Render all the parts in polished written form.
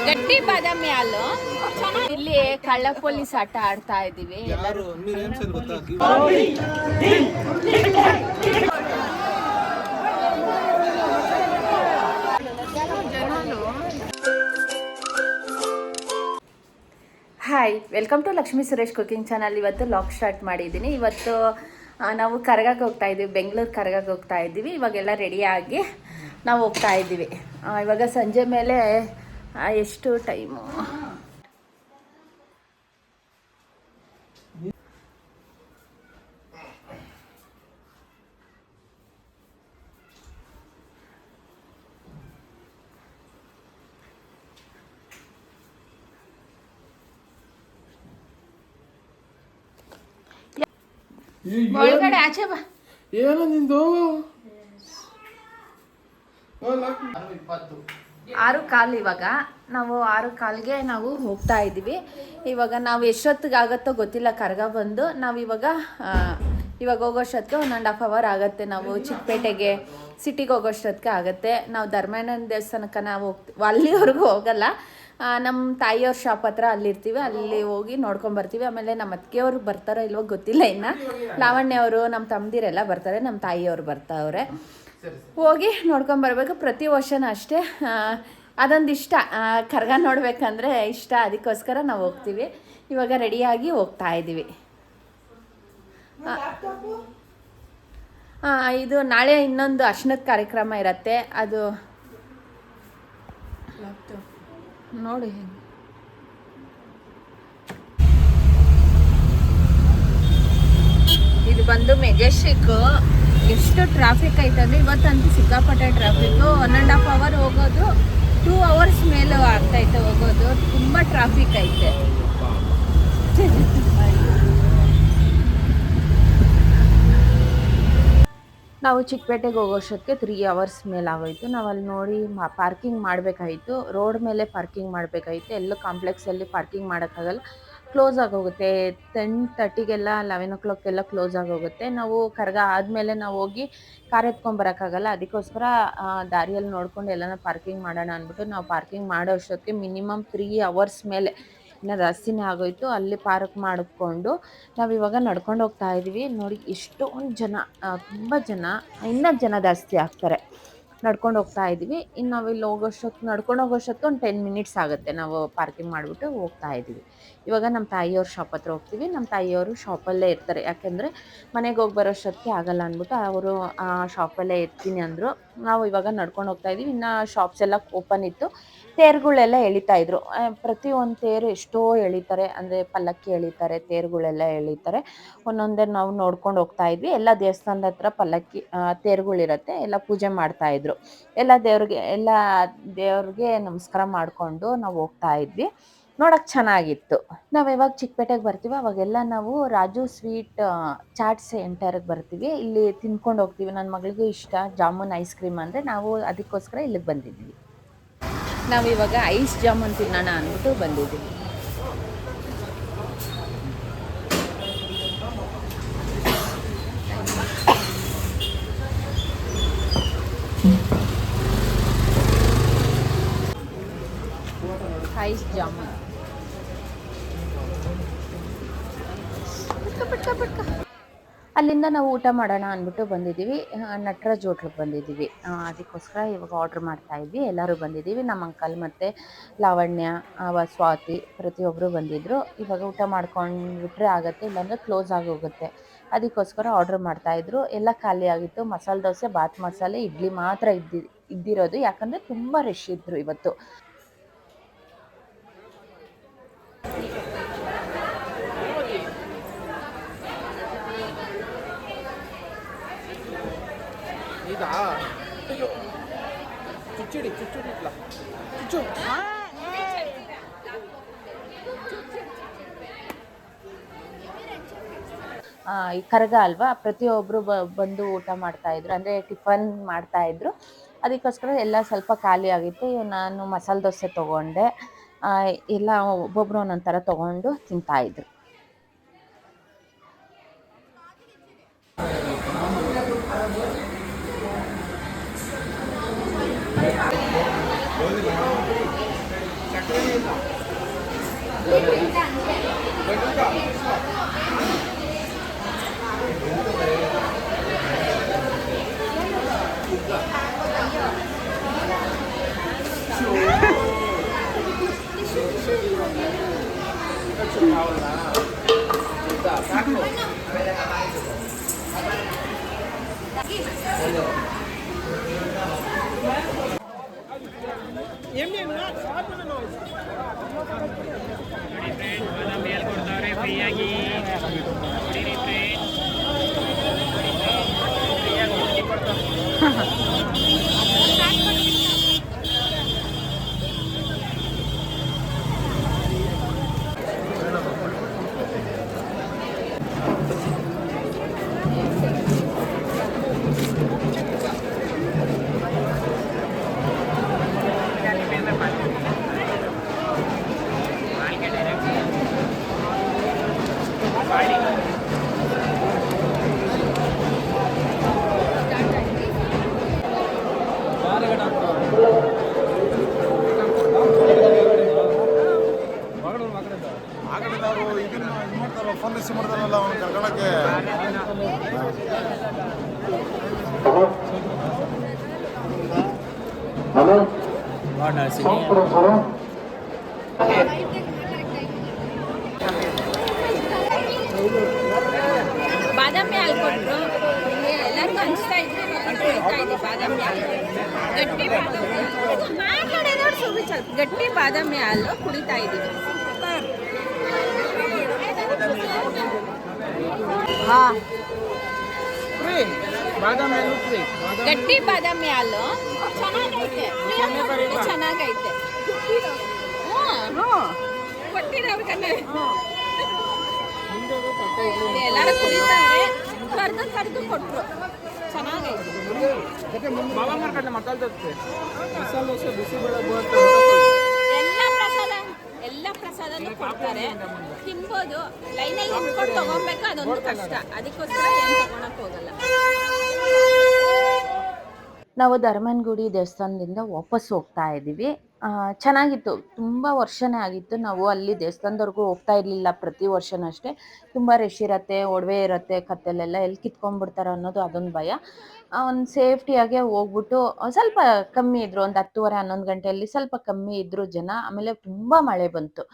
ಗಟ್ಟಿ ಬಾದಾಮಿ ಹಾಲು ಇಲ್ಲಿ ಕಳ್ಳ ಪೊಲೀಸ್ ಆಟ ಆಡ್ತಾ ಇದೀವಿ ಎಲ್ಲರೂ. Hi, welcome to Lakshmi Suresh cooking channel. ಇವತ್ತು ಲಾಗ್ ಸ್ಟಾರ್ಟ್ ಮಾಡಿದ್ದೀನಿ. ಇವತ್ತು ನಾವು ಕರಗಕ್ಕೆ ಹೋಗ್ತಾ ಇದ್ದೀವಿ, ಬೆಂಗಳೂರು ಕರಗಕ್ಕೆ ಹೋಗ್ತಾ ಇದ್ದೀವಿ. ಇವಾಗೆಲ್ಲ ರೆಡಿಯಾಗಿ ನಾವು ಹೋಗ್ತಾ ಇದ್ದೀವಿ. ಇವಾಗ ಸಂಜೆ ಮೇಲೆ ಎಷ್ಟು ಟೈಮು, ಒಳಗಡೆ ಆಚೆ ಬಾ. ಏನು ನಿಂದು 6:15 ಇವಾಗ. ನಾವು 6:15ಗೆ ನಾವು ಹೋಗ್ತಾ ಇದ್ದೀವಿ. ಇವಾಗ ನಾವು ಎಷ್ಟೊತ್ತಿಗಾಗತ್ತೋ ಗೊತ್ತಿಲ್ಲ ಕರ್ಗ ಬಂದು. ನಾವು ಇವಾಗ ಹೋಗೋಷ್ಟೊತ್ತಿಗೆ 1.5 hour ಆಗುತ್ತೆ. ನಾವು ಚಿಕ್ಕಪೇಟೆಗೆ ಸಿಟಿಗೆ ಹೋಗೋಷ್ಟೊತ್ತಿಗೆ ಆಗುತ್ತೆ. ನಾವು ಧರ್ಮಾನಂದ ದೇವಸ್ಥಾನಕ್ಕೆ ನಾವು ಅಲ್ಲಿವರೆಗೂ ಹೋಗಲ್ಲ. ನಮ್ಮ ತಾಯಿಯವ್ರ ಶಾಪ್ ಹತ್ರ ಅಲ್ಲಿರ್ತೀವಿ, ಅಲ್ಲಿ ಹೋಗಿ ನೋಡ್ಕೊಂಬರ್ತೀವಿ. ಆಮೇಲೆ ನಮ್ಮ ಅತ್ತಿಗೆಯವ್ರು ಬರ್ತಾರೋ ಇಲ್ವೋ ಗೊತ್ತಿಲ್ಲ ಇನ್ನು. ಲಾವಣ್ಯವರು ನಮ್ಮ ತಮ್ಮದಿರೆಲ್ಲ ಬರ್ತಾರೆ, ನಮ್ಮ ತಾಯಿಯವ್ರು ಬರ್ತಾವ್ರೆ. ಹೋಗಿ ನೋಡ್ಕೊಂಬರ್ಬೇಕು. ಪ್ರತಿ ವರ್ಷನೂ ಅಷ್ಟೇ. ಅದೊಂದು ಇಷ್ಟ, ಕರ್ಗ ನೋಡ್ಬೇಕಂದ್ರೆ ಇಷ್ಟ. ಅದಕ್ಕೋಸ್ಕರ ನಾವು ಹೋಗ್ತೀವಿ. ಇವಾಗ ರೆಡಿಯಾಗಿ ಹೋಗ್ತಾ ಇದ್ದೀವಿ. ಇದು ನಾಳೆ ಇನ್ನೊಂದು ಅರ್ಶಿನದ ಕಾರ್ಯಕ್ರಮ ಇರುತ್ತೆ. ಅದು ನೋಡಿ, ಇದು ಬಂದು ಮೆಜೆಸ್ಟಿಕ್. ಎಷ್ಟು ಟ್ರಾಫಿಕ್ ಐತಂದ್ರೆ ಇವತ್ತಂತೂ ಸಿಕ್ಕಾಪಟ್ಟೆ ಟ್ರಾಫಿಕ್ಕು. 1.5 hour ಹೋಗೋದು, 2 hours ಮೇಲೆ ಆಗ್ತೈತೆ ಹೋಗೋದು. ತುಂಬ ಟ್ರಾಫಿಕ್ ಐತೆ. ನಾವು ಚಿಕ್ಕಪೇಟೆಗೆ ಹೋಗೋಷ್ಟೊತ್ತಿಗೆ 3 hours ಮೇಲೆ ಆಗೋಯಿತು. ನಾವು ಅಲ್ಲಿ ನೋಡಿ ಪಾರ್ಕಿಂಗ್ ಮಾಡಬೇಕಾಯಿತು. ರೋಡ್ ಮೇಲೆ ಪಾರ್ಕಿಂಗ್ ಮಾಡಬೇಕಾಯಿತು. ಎಲ್ಲ ಕಾಂಪ್ಲೆಕ್ಸಲ್ಲಿ ಪಾರ್ಕಿಂಗ್ ಮಾಡೋಕ್ಕಾಗಲ್ಲ, ಕ್ಲೋಸ್ ಆಗೋಗುತ್ತೆ. 10:30ಗೆಲ್ಲ 11 o'clock ಕ್ಲೋಸ್ ಆಗೋಗುತ್ತೆ. ನಾವು ಕರ್ಗ ಆದಮೇಲೆ ನಾವು ಹೋಗಿ ಕಾರ್ ಎತ್ಕೊಂಬರೋಕ್ಕಾಗಲ್ಲ. ಅದಕ್ಕೋಸ್ಕರ ದಾರಿಯಲ್ಲಿ ನೋಡ್ಕೊಂಡು ಎಲ್ಲನ ಪಾರ್ಕಿಂಗ್ ಮಾಡೋಣ ಅಂದ್ಬಿಟ್ಟು ನಾವು ಪಾರ್ಕಿಂಗ್ ಮಾಡೋ ಅಷ್ಟೊತ್ತಿಗೆ ಮಿನಿಮಮ್ 3 hours ಮೇಲೆ ಇನ್ನು ಜಾಸ್ತಿನೇ ಆಗೋಯಿತು. ಅಲ್ಲಿ ಪಾರ್ಕ್ ಮಾಡಿಕೊಂಡು ನಾವಿವಾಗ ನಡ್ಕೊಂಡು ಹೋಗ್ತಾ ಇದ್ದೀವಿ. ನೋಡಿ ಎಷ್ಟೊಂದು ಜನ, ತುಂಬ ಜನ, ಇನ್ನೂ ಜನ ಜಾಸ್ತಿ ಆಗ್ತಾರೆ. ನಡ್ಕೊಂಡು ಹೋಗ್ತಾ ಇದ್ದೀವಿ. ಇನ್ನು ನಾವು ಇಲ್ಲಿ ನಡ್ಕೊಂಡು ಹೋಗೋಷ್ಟೊತ್ತು ಒಂದು 10 minutes ಆಗುತ್ತೆ. ನಾವು ಪಾರ್ಕಿಂಗ್ ಮಾಡಿಬಿಟ್ಟು ಹೋಗ್ತಾ ಇದ್ದೀವಿ. ಇವಾಗ ನಮ್ಮ ತಾಯಿಯವ್ರ ಶಾಪ್ ಹತ್ರ ಹೋಗ್ತೀವಿ. ನಮ್ಮ ತಾಯಿಯವರು ಶಾಪಲ್ಲೇ ಇರ್ತಾರೆ. ಯಾಕೆಂದರೆ ಮನೆಗೆ ಹೋಗಿ ಬರೋಷ್ಟೊತ್ತಿಗೆ ಆಗಲ್ಲ ಅಂದ್ಬಿಟ್ಟು ಅವರು ಆ ಶಾಪಲ್ಲೇ ಇರ್ತೀನಿ ಅಂದರು. ನಾವು ಇವಾಗ ನಡ್ಕೊಂಡು ಹೋಗ್ತಾ ಇದ್ದೀವಿ. ಇನ್ನು ಶಾಪ್ಸ್ ಎಲ್ಲ ಓಪನ್ ಇತ್ತು. ತೇರುಗಳೆಲ್ಲ ಎಳಿತಾಯಿದ್ರು. ಪ್ರತಿಯೊಂದು ತೇರು ಎಷ್ಟೋ ಎಳಿತಾರೆ, ಅಂದರೆ ಪಲ್ಲಕ್ಕಿ ಎಳಿತಾರೆ, ತೇರುಗಳೆಲ್ಲ ಎಳಿತಾರೆ. ಒಂದೊಂದೇ ನಾವು ನೋಡ್ಕೊಂಡು ಹೋಗ್ತಾ ಇದ್ವಿ. ಎಲ್ಲ ದೇವಸ್ಥಾನದ ಹತ್ರ ಪಲ್ಲಕ್ಕಿ ತೇರುಗಳಿರತ್ತೆ. ಎಲ್ಲ ಪೂಜೆ ಮಾಡ್ತಾಯಿದ್ರು. ಎಲ್ಲ ದೇವ್ರಿಗೆ ನಮಸ್ಕಾರ ಮಾಡಿಕೊಂಡು ನಾವು ಹೋಗ್ತಾ ಇದ್ವಿ. ನೋಡೋಕೆ ಚೆನ್ನಾಗಿತ್ತು. ನಾವು ಯಾವಾಗ ಚಿಕ್ಕಪೇಟೆಗೆ ಬರ್ತೀವಿ ಅವಾಗೆಲ್ಲ ನಾವು ರಾಜು ಸ್ವೀಟ್ ಚಾಟ್ ಸೆಂಟರ್ಗೆ ಬರ್ತೀವಿ. ಇಲ್ಲಿ ತಿನ್ಕೊಂಡು ಹೋಗ್ತೀವಿ. ನನ್ನ ಮಗಳಿಗೂ ಇಷ್ಟ ಜಾಮೂನ್ ಐಸ್ ಕ್ರೀಮ್ ಅಂದರೆ. ನಾವು ಅದಕ್ಕೋಸ್ಕರ ಇಲ್ಲಿಗೆ ಬಂದಿದ್ವಿ. ನಾವಿವಾಗ ಐಸ್ ಜಾಮೂನ್ ತಿನ್ನೋಣ ಅಂದ್ಬಿಟ್ಟು ಬಂದಿದ್ದೀವಿ. ಐಸ್ ಜಾಮೂನ್ ಅಲ್ಲಿಂದ ನಾವು ಊಟ ಮಾಡೋಣ ಅಂದ್ಬಿಟ್ಟು ಬಂದಿದ್ದೀವಿ. ನಟರಾಜ್ ಹೋಟ್ಲಿಗೆ ಬಂದಿದ್ದೀವಿ. ಅದಕ್ಕೋಸ್ಕರ ಇವಾಗ ಆರ್ಡ್ರ್ ಮಾಡ್ತಾಯಿದ್ವಿ. ಎಲ್ಲರೂ ಬಂದಿದ್ದೀವಿ. ನಮ್ಮ ಅಂಕಲ್ ಮತ್ತು ಲಾವಣ್ಯ, ಸ್ವಾತಿ ಪ್ರತಿಯೊಬ್ಬರು ಬಂದಿದ್ದರು. ಇವಾಗ ಊಟ ಮಾಡ್ಕೊಂಡ್ಬಿಟ್ರೆ ಆಗುತ್ತೆ, ಇಲ್ಲಾಂದರೆ ಕ್ಲೋಸ್ ಆಗೋಗುತ್ತೆ. ಅದಕ್ಕೋಸ್ಕರ ಆರ್ಡ್ರ್ ಮಾಡ್ತಾಯಿದ್ರು. ಎಲ್ಲ ಖಾಲಿ ಆಗಿತ್ತು. ಮಸಾಲೆ ದೋಸೆ, ಬಾತ್ ಮಸಾಲೆ, ಇಡ್ಲಿ ಮಾತ್ರ ಇದ್ದಿರೋದು. ಯಾಕಂದರೆ ತುಂಬ ರಶ್ ಇದ್ದರು ಇವತ್ತು. ಈ ಕರಗ ಅಲ್ವಾ, ಪ್ರತಿಯೊಬ್ಬರು ಬಂದು ಊಟ ಮಾಡ್ತಾಯಿದ್ರು, ಅಂದರೆ ಟಿಫನ್ ಮಾಡ್ತಾಯಿದ್ರು. ಅದಕ್ಕೋಸ್ಕರ ಎಲ್ಲ ಸ್ವಲ್ಪ ಖಾಲಿ ಆಗಿತ್ತು. ನಾನು ಮಸಾಲೆ ದೋಸೆ ತೊಗೊಂಡೆ. ಎಲ್ಲ ಒಬ್ಬೊಬ್ಬರು ಒಂದೊಂದು ಥರ ತೊಗೊಂಡು ತಿಂತಾಯಿದ್ರು. ಫ್ರೀಯಾಗಿ ಫೋನ್ ರಿಸೀವ್ ಮಾಡ್ತಾರಲ್ಲ ಅವ್ನು ಕರ್ಕೊಳಕ್ಕೆ ಬಾದಾಮಿ ಹಾಲು ಕೊಟ್ಟರು ಎಲ್ಲರಿಗೂ ಹಂಚ್ತಾ ಇದ್ರೆ ಬಾದಾಮಿ ಹಾಲು ಗಟ್ಟಿ ಗಟ್ಟಿ ಬಾದಾಮಿ ಹಾಲು ಕುಡಿತಾ ಇದ್ದೀವಿ. ಗಟ್ಟಿ ಬಾದಾಮಿ ಹಾಲು ಚೆನ್ನಾಗೈತೆ ಚೆನ್ನಾಗೈತೆ ಕೊಟ್ಟಿರೋರ್ಗನೆ ಎಲ್ಲರೂ ಕುಡಿತಾರೆ ಕರೆದು ಕೊಟ್ಟರು ಚೆನ್ನಾಗೈತೆ. ಎಲ್ಲ ಪ್ರಸಾದನೂ ಕೊಡ್ತಾರೆ, ತಿನ್ಬೋದು. ಲೈನಲ್ಲಿ ನಿಂತ್ಕೊಂಡು ತಗೊಬೇಕು, ಅದೊಂದು ಕಷ್ಟ. ಅದಕ್ಕೋಸ್ಕರ ಏನು ತಗೊಳಕ್ ಹೋಗಲ್ಲ. ನಾವು ಧರ್ಮನಗುಡಿ ದೇವಸ್ಥಾನದಿಂದ ವಾಪಸ್ ಹೋಗ್ತಾ ಇದ್ದೀವಿ. ಚೆನ್ನಾಗಿತ್ತು, ತುಂಬ ವರ್ಷನೇ ಆಗಿತ್ತು ನಾವು ಅಲ್ಲಿ ದೇವಸ್ಥಾನದವರೆಗೂ ಹೋಗ್ತಾ ಇರಲಿಲ್ಲ. ಪ್ರತಿ ವರ್ಷನೂ ಅಷ್ಟೇ ತುಂಬ ರಶ್ ಇರುತ್ತೆ, ಒಡವೆ ಇರುತ್ತೆ, ಕತ್ತಲೆಲ್ಲ ಎಲ್ಲಿ ಕಿತ್ಕೊಂಡ್ಬಿಡ್ತಾರೆ ಅನ್ನೋದು ಅದೊಂದು ಭಯ. ಒಂದು ಸೇಫ್ಟಿಯಾಗೆ ಹೋಗ್ಬಿಟ್ಟು ಸ್ವಲ್ಪ ಕಮ್ಮಿ ಇದ್ದರು, ಒಂದು 10:30 11 ಗಂಟೆಯಲ್ಲಿ ಸ್ವಲ್ಪ ಕಮ್ಮಿ ಇದ್ದರು ಜನ. ಆಮೇಲೆ ತುಂಬ ಮಳೆ ಬಂತು.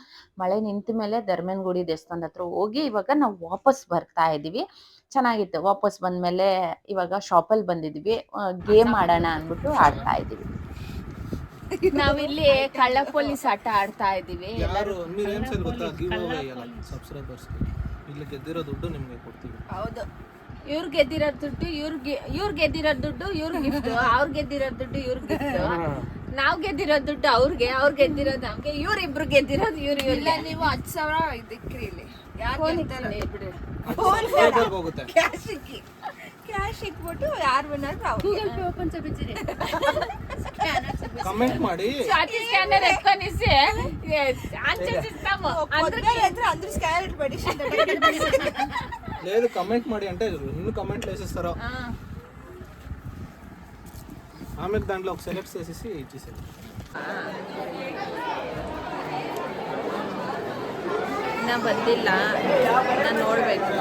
ಮಳೆ ನಿಂತ ಮೇಲೆ ಧರ್ಮನಗುಡಿ ದೇವಸ್ಥಾನದ ಹತ್ರ ಹೋಗಿ ಇವಾಗ ನಾವು ವಾಪಸ್ ಬರ್ತಾ ಇದ್ದೀವಿ. ಚೆನ್ನಾಗಿತ್ತು. ವಾಪಸ್ ಬಂದಮೇಲೆ ಇವಾಗ ಶಾಪಲ್ಲಿ ಬಂದಿದ್ದೀವಿ, ಗೇಮ್ ಆಡೋಣ ಅಂದ್ಬಿಟ್ಟು ಆಡ್ತಾ ಇದ್ದೀವಿ. ನಾವಿಲ್ಲಿ ಕಳ್ಳ ಪೊಲೀಸ್ ಆಟ ಆಡ್ತಾ ಇದ್ದೀವಿ. ಎಲ್ಲರೂ ಇಲ್ಲಿ ಗೆದ್ದಿರೋ ದುಡ್ಡು ನಿಮಗೆ ಕೊಡ್ತೀವಿ. ಹೌದು, ಇವ್ರು ಗೆದ್ದಿರೋ ದುಡ್ಡು ಇವ್ರು ಗೆದ್ದಿರೋ ದುಡ್ಡು ಇವ್ರು ಗಿಫ್ಟ್, ಅವ್ರು ಗೆದ್ದಿರೋ ದುಡ್ಡು ಇವ್ರು ಗಿಫ್ಟ್, ನಾವ್ ಗೆದ್ದಿರೋ ದುಡ್ಡು ಅವ್ರಿಗೆ, ಅವ್ರು ಗೆದ್ದಿರೋದು ನಮ್ಗೆ, ಇವ್ರಿಬ್ರು ಗೆದ್ದಿರೋದು ಇವ್ರಿಗೆ. ನೀವು 10,000 ಇದಕ್ರಿ ಇಲ್ಲಿ ಕ್ಯಾಶ್ ಇಟ್ಬಿಟ್ಟು ಯಾರು winner Google pay open comment ಮಾಡಿ ಸ್ಕ್ಯಾನರ್ ಎತ್ಕೊನಿಸಿ అందరూ స్కానర్ పెట్టి లేదు కమెంట్ ಮಾಡಿ అంటే ఇన్ని కమెంట్లు వేసేస్తారో ఆమె దాంట్లో ఒక సెలెక్ట్ చేసేసి ఇచ్చేసారు. ನಾ ಬಂದಿಲ್ಲ, ನಾನು ನೋಡ್ಬೇಕು.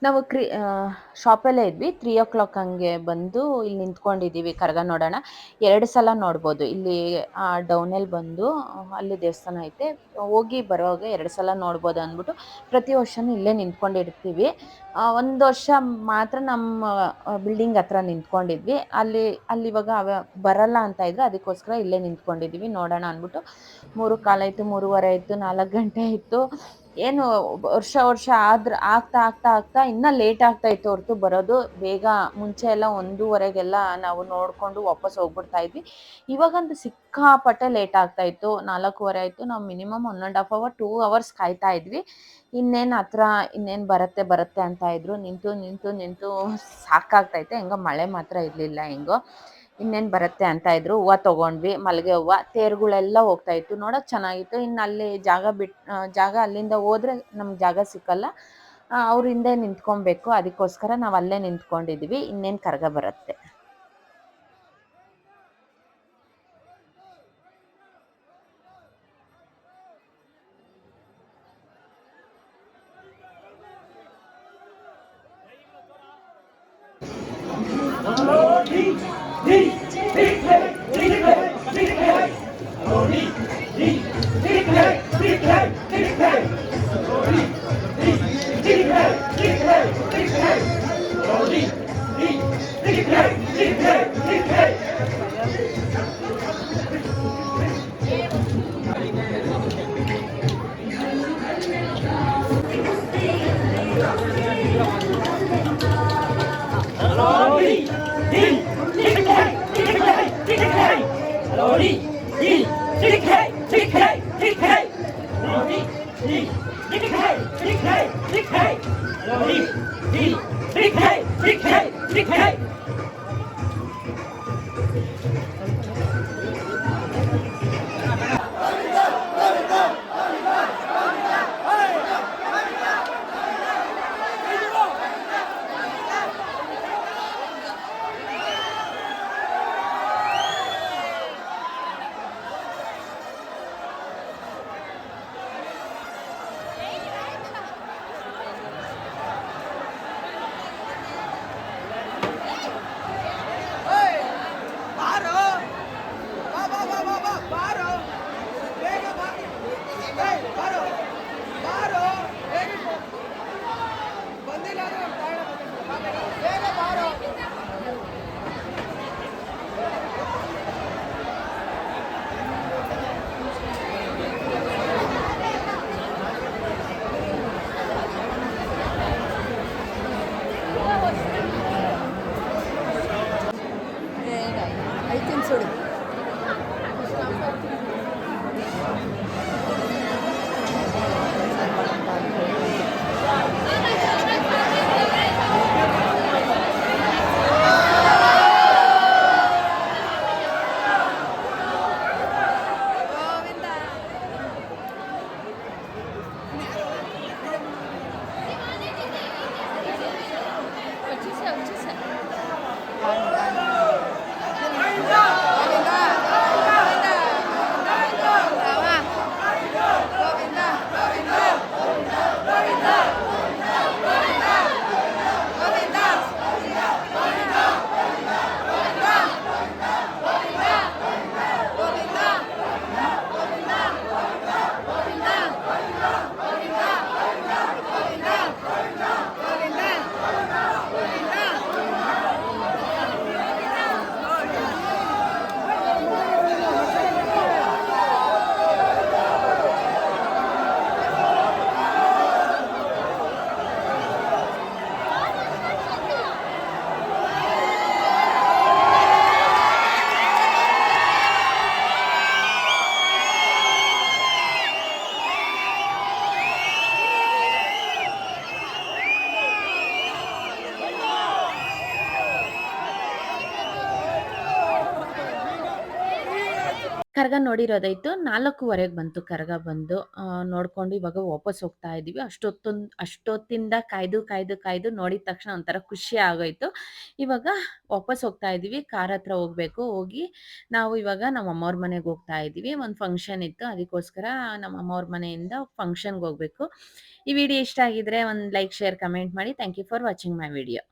ನಾವು ಶಾಪಲ್ಲೇ ಇದ್ವಿ. 3 o'clock ಹಂಗೆ ಬಂದು ಇಲ್ಲಿ ನಿಂತ್ಕೊಂಡಿದ್ದೀವಿ. ಕರಗ ನೋಡೋಣ, 2 ಸಲ ನೋಡ್ಬೋದು. ಇಲ್ಲಿ ಡೌನಲ್ಲಿ ಬಂದು ಅಲ್ಲಿ ದೇವಸ್ಥಾನ ಐತೆ, ಹೋಗಿ ಬರೋವಾಗ 2 ಸಲ ನೋಡ್ಬೋದು ಅಂದ್ಬಿಟ್ಟು ಪ್ರತಿ ವರ್ಷವೂ ಇಲ್ಲೇ ನಿಂತ್ಕೊಂಡಿರ್ತೀವಿ. ಒಂದು ವರ್ಷ ಮಾತ್ರ ನಮ್ಮ ಬಿಲ್ಡಿಂಗ್ ಹತ್ರ ನಿಂತ್ಕೊಂಡಿದ್ವಿ. ಅಲ್ಲಿ ಇವಾಗ ಬರಲ್ಲ ಅಂತ ಇದ್ರು, ಅದಕ್ಕೋಸ್ಕರ ಇಲ್ಲೇ ನಿಂತ್ಕೊಂಡಿದ್ದೀವಿ. ನೋಡೋಣ ಅಂದ್ಬಿಟ್ಟು 3 ಕಾಲು ಆಯಿತು, 3:30 ಆಯಿತು, 4 ಗಂಟೆ ಆಯಿತು. ಏನು ವರ್ಷ ಆಗ್ತಾ ಇನ್ನೂ ಲೇಟ್ ಆಗ್ತಾ ಇತ್ತು ಹೊರತು ಬರೋದು ಬೇಗ. ಮುಂಚೆ ಎಲ್ಲ 1:30ಗೆಲ್ಲ ನಾವು ನೋಡಿಕೊಂಡು ವಾಪಸ್ ಹೋಗ್ಬಿಡ್ತಾ ಇದ್ವಿ. ಇವಾಗಂತೂ ಸಿಕ್ಕಾಪಟ್ಟೆ ಲೇಟ್ ಆಗ್ತಾ ಇತ್ತು. 4:15 ಆಯಿತು. ನಾವು ಮಿನಿಮಮ್ 1.5 hour 2 hours ಕಾಯ್ತಾ ಇದ್ವಿ. ಇನ್ನೇನು ಬರುತ್ತೆ ಅಂತ ಇದ್ರು. ನಿಂತು ಸಾಕಾಗ್ತೈತೆ. ಹೆಂಗೋ ಮಳೆ ಮಾತ್ರ ಇರಲಿಲ್ಲ. ಹೆಂಗೋ ಇನ್ನೇನು ಬರುತ್ತೆ ಅಂತ ಇದ್ರು. ಹೂವು ತೊಗೊಂಡ್ವಿ, ಮಲ್ಲಿಗೆ ಹೂವು. ತೇರುಗಳೆಲ್ಲ ಹೋಗ್ತಾಯಿತ್ತು, ನೋಡೋಕೆ ಚೆನ್ನಾಗಿತ್ತು. ಇನ್ನು ಅಲ್ಲಿ ಜಾಗ ಅಲ್ಲಿಂದ ಹೋದ್ರೆ ನಮ್ಗೆ ಜಾಗ ಸಿಕ್ಕಲ್ಲ, ಅವ್ರ ಹಿಂದೆ ನಿಂತ್ಕೊಬೇಕು. ಅದಕ್ಕೋಸ್ಕರ ನಾವು ಅಲ್ಲೇ ನಿಂತ್ಕೊಂಡಿದ್ವಿ. ಇನ್ನೇನು ಕರಗ ಬರುತ್ತೆ. ಬಾರೋ ಬಾ ಬಾ ಬಾ ಬಾ ಬಾ ಬಾರೋ ಬೇಗ ಬಾ ಏಯ್ ಬಾರೋ ಬಾರೋ ಬೇಗ ಬಾ. ಬಂದಿಲ್ಲ ಅಂದ್ರೆ ತಾಳ ಬಾ ಬೇಗ ಬಾರೋ. ಐ ಥಿಂಕ್ ಸೋಡಿ ಕರಗ ನೋಡಿರೋದಾಯ್ತು. 4:15ಗೆ ಬಂತು ಕರಗ ಬಂದು. ನೋಡ್ಕೊಂಡು ಇವಾಗ ವಾಪಸ್ ಹೋಗ್ತಾ ಇದ್ದೀವಿ. ಅಷ್ಟೊತ್ತಿಂದ ಕಾಯ್ದು ನೋಡಿದ ತಕ್ಷಣ ಒಂಥರ ಖುಷಿ ಆಗೋಯ್ತು. ಇವಾಗ ವಾಪಸ್ ಹೋಗ್ತಾ ಇದ್ದೀವಿ. ಕಾರ್ ಹತ್ರ ಹೋಗ್ಬೇಕು. ಹೋಗಿ ನಾವು ಇವಾಗ ನಮ್ಮ ಅಮ್ಮವ್ರ ಮನೆಗೆ ಹೋಗ್ತಾ ಇದ್ದೀವಿ. ಒಂದು ಫಂಕ್ಷನ್ ಇತ್ತು. ಅದಕ್ಕೋಸ್ಕರ ನಮ್ಮ ಅಮ್ಮವ್ರ ಮನೆಯಿಂದ ಫಂಕ್ಷನ್‌ಗೆ ಹೋಗ್ಬೇಕು. ಈ ವಿಡಿಯೋ ಇಷ್ಟ ಆಗಿದ್ರೆ ಒಂದು ಲೈಕ್, ಶೇರ್, ಕಮೆಂಟ್ ಮಾಡಿ. Thank you for watching my video.